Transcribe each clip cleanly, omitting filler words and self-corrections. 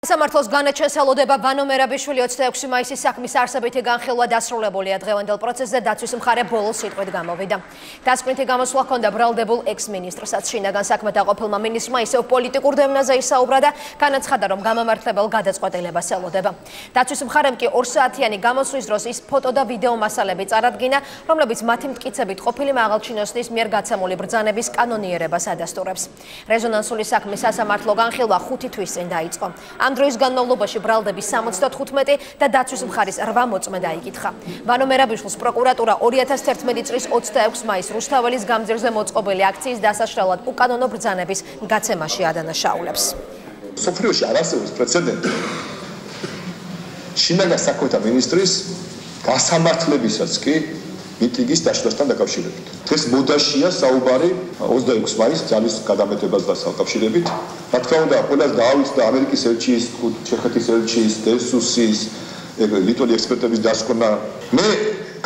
სამართლოს განაჩენს ელოდება ვანო მერაბიშვილი 26 მაისის საქმის არსებითი განხილვა დასრულებულია. დღევანდელ პროცესზე დაცვის მხარე ბოლოს სიტყვით გამოვიდა. დასკვნითი გამოსვლა ჰქონდა ბრალდებულ ექს-მინისტრსაც. შინაგან საქმეთა ყოფილმა მინისტრმა ისევ პოლიტიკურ დევნაზე ისაუბრა და განაცხადა, რომ გამამართლებელ გადაწყვეტილებას ელოდება. დაცვის მხარემ კი 2 საათიანი გამოსვლის დროს ის ფოტო და ვიდეო მასალები წარადგინა, რომლებიც მათი მტკიცებით ყოფილი მაღალჩინოსნის მიერ გაცემული ბრძანების კანონიერებას ადასტურებს. რეზონანსული საქმის სასამართლო განხილვა 5 თვის წინ დაიწყო. ამ დროის განმავლობაში ბრალდების 75 და დაცვის მხარის 8 მოწმე დაიკითხა. ვანო მერაბიშვილს პროკურატურა 2011 წლის 26 მაისს რუსთაველის გამზირზე მოწყობილი აქციის დასაშლელად უკანონო ბრძანების გაცემაში ადანაშაულებს. სოფლიოში არ არსებობს პრეცედენტი შინაგან საქმეთა მინისტრის გასამართლებისაც კი მიტინგის დაშლასთან დაკავშირებით. დღეს მოდაშია საუბარი 26 მაისს ძალის გადამეტებასთან დაკავშირებით. რა თქმა უნდა, ყველას დაავიწყდა ამერიკის ელჩის, ჩეხეთის ელჩის, დესუსის, ლიტველი ექსპერტების დასკვნა. მე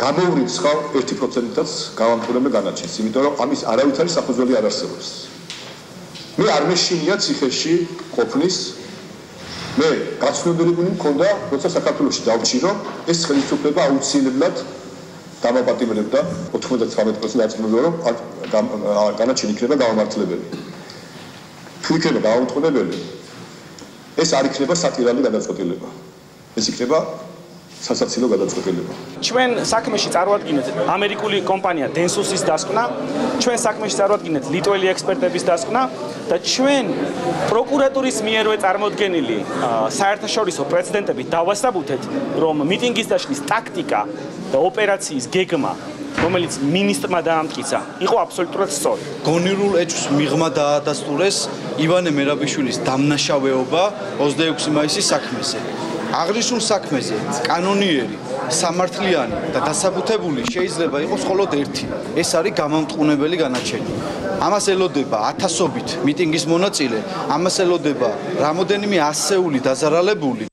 გამოვრიცხავ 1%-აც გამამტყუნებელ განაჩენს, იმიტომ რომ ამის არავითარი საფუძველი არ არსებობს. მე არ მეშინია ციხეში ყოფნის. მე გაცნობილი მქონდა, როცა საქართველოში დავჭირო, ეს ხელისუფლება აუცილებლად დამაპატიმრებდა 99% დაწინაურდა, რომ განაჩენი იქნება გამამართლებელი. თუ იქნება გამამტყუნებელი, ეს არ იქნება სატირალი გადაწყვეტილება. ეს იქნება სასაცილო გადაწყვეტილება. ჩვენ საქმეში წარვადგინეთ ამერიკული კომპანია დენსუსის დასკვნა, ჩვენ საქმეში წარვადგინეთ ლიტველი ექსპერტების დასკვნა და ჩვენ პროკურატურის მიერვე წარმოდგენილი საერთაშორისო პრეცედენტებით დავასაბუთეთ, რომ მიტინგის დაშლის ტაქტიკა და ოპერაციის გეგმა, რომელიც მინისტრმა დაამტკიცა, იყო აბსოლუტურად სწორი. გონიურულ ეჭვს მიღმა დაადასტურეს ივანე მერაბიშვილის დამნაშავეობა 26 მაისის საქმეზე. აღნიშნულ საქმეზე კანონიერი, სამართლიანი და დასაბუთებული შეიძლება იყოს მხოლოდ ერთი. ეს არის გამამტყუნებელი განაჩენი. ამას ელოდება ათასობით მიტინგის მონაწილე, ამას ელოდება რამოდენიმე ასეული დაზარალებული.